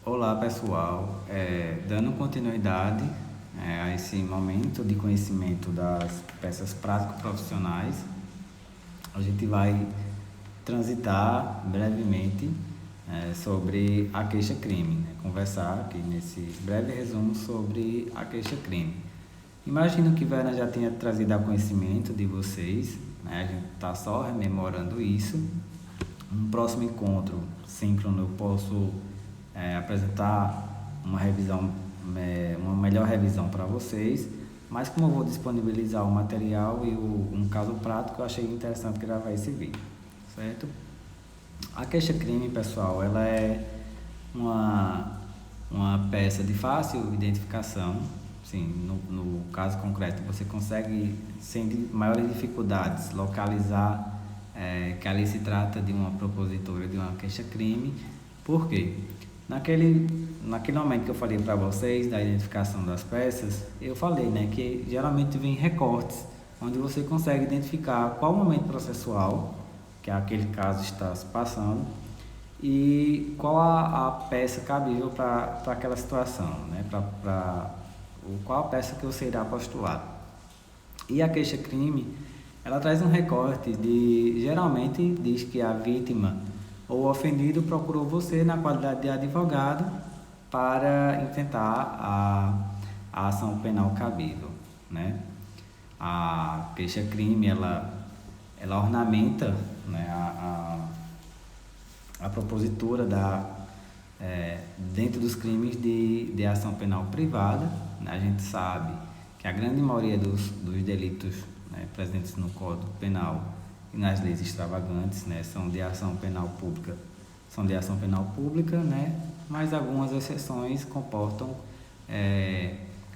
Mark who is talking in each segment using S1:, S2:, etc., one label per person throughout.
S1: Olá pessoal, dando continuidade a esse momento de conhecimento das peças prático-profissionais, a gente vai transitar brevemente sobre a queixa-crime, né? Conversar aqui nesse breve resumo sobre a queixa-crime. Imagino que Vera já tenha trazido a conhecimento de vocês, né? A gente está só rememorando isso. No próximo encontro síncrono eu posso apresentar uma revisão, uma melhor revisão para vocês, mas como eu vou disponibilizar o material e um caso prático, eu achei interessante gravar esse vídeo, certo? A queixa-crime, pessoal, ela é uma peça de fácil identificação. Sim, no caso concreto, você consegue, sem maiores dificuldades, localizar que ali se trata de uma propositura de uma queixa-crime. Por quê? Naquele momento que eu falei para vocês da identificação das peças, eu falei, né, que geralmente vem recortes, onde você consegue identificar qual momento processual que aquele caso está se passando e qual a peça cabível para aquela situação, né, qual a peça que você irá postular. E a queixa-crime, ela traz um recorte geralmente diz que a vítima ou o ofendido procurou você na qualidade de advogado para intentar a ação penal cabível, né? A queixa-crime, ela ornamenta, né, a propositura dentro dos crimes de ação penal privada, né? A gente sabe que a grande maioria dos delitos, né, presentes no Código Penal e nas leis extravagantes, né, são de ação penal pública, né, mas algumas exceções comportam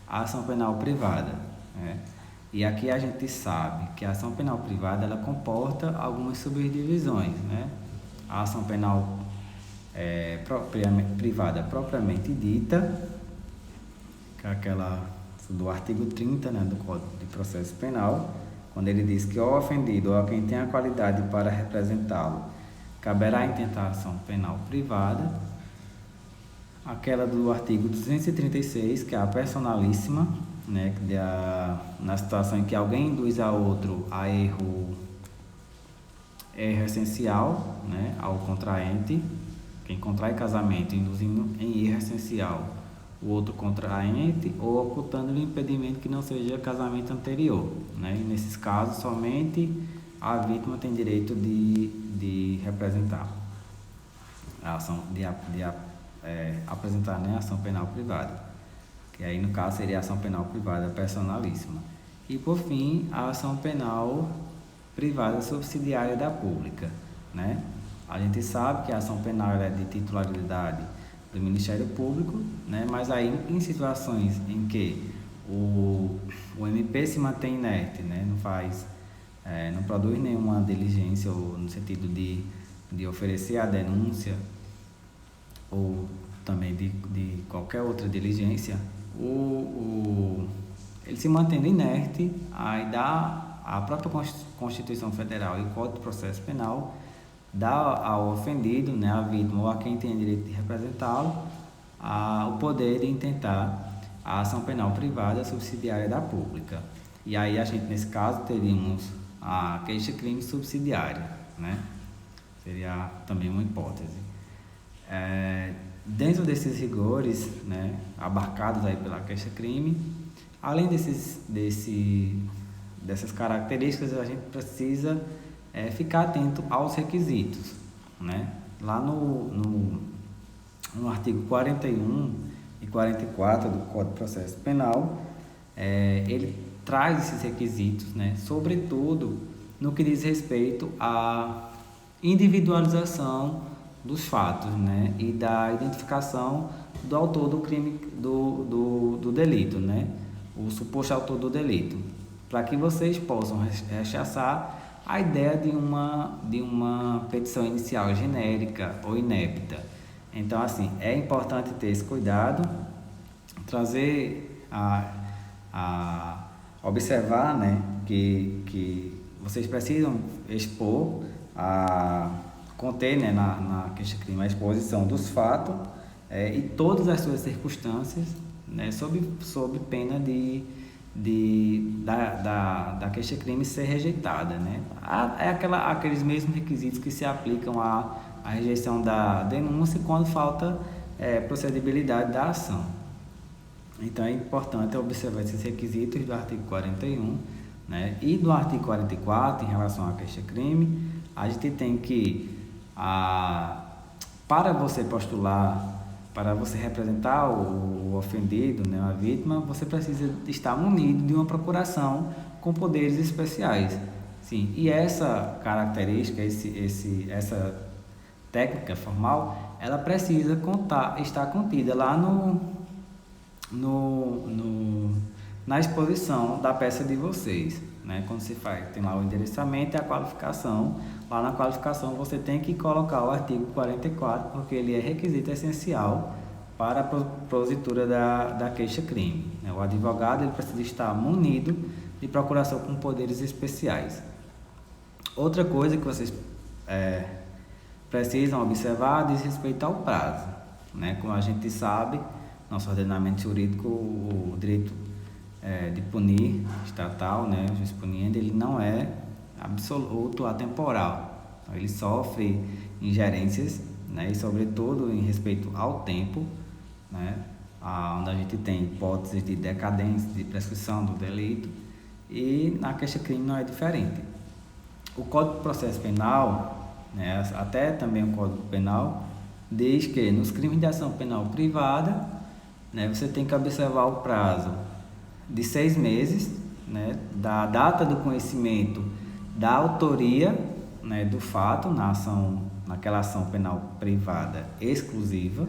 S1: a ação penal privada, né? E aqui a gente sabe que a ação penal privada ela comporta algumas subdivisões, né? A ação penal privada propriamente dita, que é aquela do artigo 30, né, do Código de Processo Penal, quando ele diz que ao ofendido ou a quem tem a qualidade para representá-lo caberá intentar ação penal privada. Aquela do artigo 236, que é a personalíssima, né, na situação em que alguém induz a outro a erro essencial, né, ao contraente, quem contrai casamento induzindo em erro essencial o outro contraente ou ocultando-lhe impedimento que não seja casamento anterior, né? E nesses casos somente a vítima tem direito de representar a ação apresentar, né, a ação penal privada, que aí no caso seria a ação penal privada personalíssima. E por fim, a ação penal privada subsidiária da pública, né? A gente sabe que a ação penal é de titularidade do Ministério Público, né? Mas aí em situações em que o MP se mantém inerte, né? Não produz nenhuma diligência ou no sentido de oferecer a denúncia ou também de qualquer outra diligência, ele se mantendo inerte, aí dá a própria Constituição Federal e o Código de Processo Penal dá ao ofendido, né, a vítima ou a quem tem direito de representá-lo, o poder de intentar a ação penal privada subsidiária da pública. E aí a gente, nesse caso, teríamos a queixa-crime subsidiária, né? Seria também uma hipótese. Dentro desses rigores, né, abarcados aí pela queixa-crime, além dessas características, a gente precisa ficar atento aos requisitos, né? Lá no artigo 41 e 44 do Código de Processo Penal, ele traz esses requisitos, né? Sobretudo no que diz respeito à individualização dos fatos, né? E da identificação do autor do crime, do delito, né? O suposto autor do delito, para que vocês possam rechaçar a ideia de uma petição inicial genérica ou inépita. Então, assim, é importante ter esse cuidado, trazer observar, né, que vocês precisam expor, conter, né, na queixa-crime a exposição dos fatos e todas as suas circunstâncias, né, sob pena da queixa-crime ser rejeitada, né? Aqueles mesmos requisitos que se aplicam à rejeição da denúncia quando falta procedibilidade da ação. Então é importante observar esses requisitos do artigo 41, né? E do artigo 44, em relação à queixa-crime, a gente tem que, para você postular, para você representar o ofendido, né, a vítima, você precisa estar munido de uma procuração com poderes especiais. Sim, e essa característica, essa técnica formal, ela precisa estar contida lá na exposição da peça de vocês, né? Quando se faz, tem lá o endereçamento e a qualificação. Lá na qualificação você tem que colocar o artigo 44, porque ele é requisito essencial para a propositura da queixa-crime. O advogado ele precisa estar munido de procuração com poderes especiais. Outra coisa que vocês precisam observar diz respeito ao prazo, né? Como a gente sabe, nosso ordenamento jurídico, o direito de punir estatal, né, o juiz puniente, ele não é absoluto atemporal. Então, ele sofre ingerências, né, e sobretudo em respeito ao tempo, né, onde a gente tem hipóteses de decadência, de prescrição do delito, e na queixa-crime não é diferente. O Código de Processo Penal, né, até também o Código Penal, diz que nos crimes de ação penal privada, né, você tem que observar o prazo de 6 meses, né, da data do conhecimento da autoria, né, do fato naquela ação penal privada exclusiva,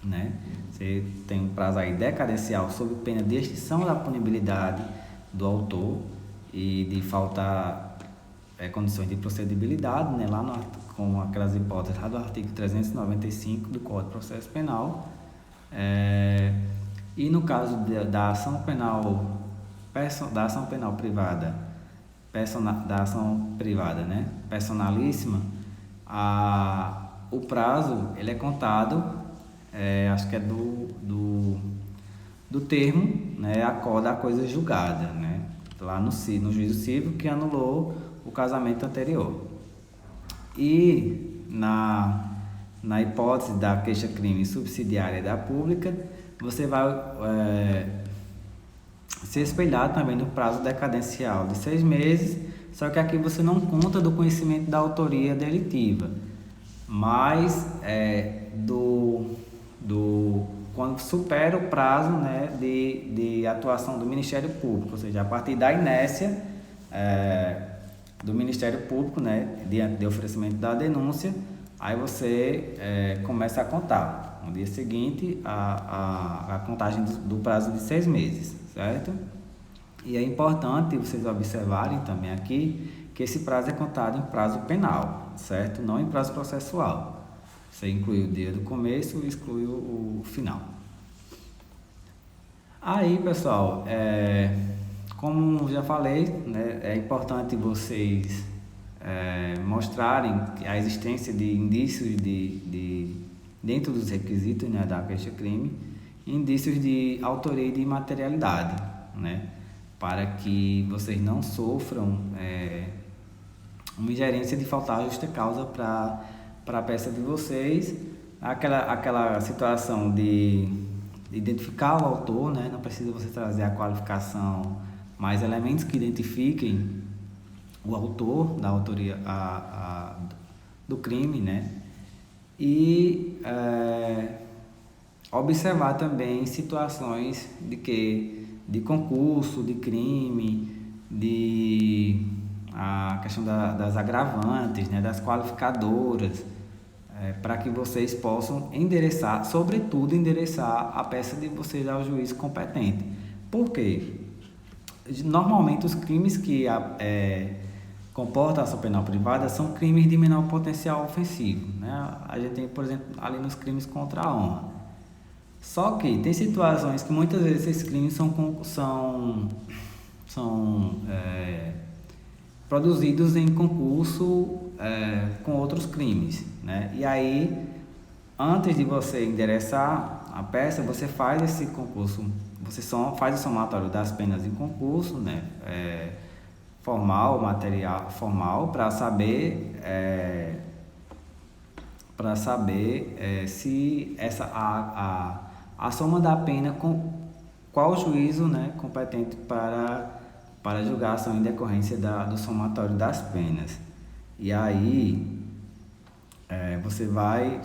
S1: né? Você tem um prazo aí decadencial sob pena de extinção da punibilidade do autor e de faltar condições de procedibilidade, né, com aquelas hipóteses lá do artigo 395 do Código de Processo Penal. E no caso da ação penal privada, né, personalíssima, o prazo ele é contado, acho que é do termo, né, da coisa julgada, né, lá no juízo civil que anulou o casamento anterior. E na hipótese da queixa-crime subsidiária da pública, você vai se espelhar também no prazo decadencial de 6 meses, só que aqui você não conta do conhecimento da autoria delitiva, mas quando supera o prazo, né, de atuação do Ministério Público, ou seja, a partir da inércia do Ministério Público, né, diante de oferecimento da denúncia, aí você começa a contar no dia seguinte a contagem do prazo de 6 meses, certo? E é importante vocês observarem também aqui que esse prazo é contado em prazo penal, certo? Não em prazo processual. Você inclui o dia do começo e exclui o final. Aí, pessoal, como já falei, né, é importante vocês mostrarem a existência de indícios dentro dos requisitos, né, da queixa-crime, indícios de autoria e de materialidade, né, para que vocês não sofram uma ingerência de faltar justa causa para a peça de vocês, aquela situação de identificar o autor, né, não precisa você trazer a qualificação, mas elementos que identifiquem o autor da autoria do crime, né, e observar também situações de concurso, de crime, a questão das agravantes, né, das qualificadoras, para que vocês possam sobretudo endereçar a peça de vocês ao juiz competente. Por quê? Normalmente os crimes que comportam a ação penal privada são crimes de menor potencial ofensivo, né? A gente tem, por exemplo, ali nos crimes contra a honra. Só que tem situações que muitas vezes esses crimes são produzidos em concurso com outros crimes, né? E aí, antes de você endereçar a peça, você faz esse concurso, você só faz o somatório das penas em concurso, né? Formal, material formal, para saber se a soma da pena, qual o juízo, né, competente para julgar a ação em decorrência do somatório das penas. E aí você vai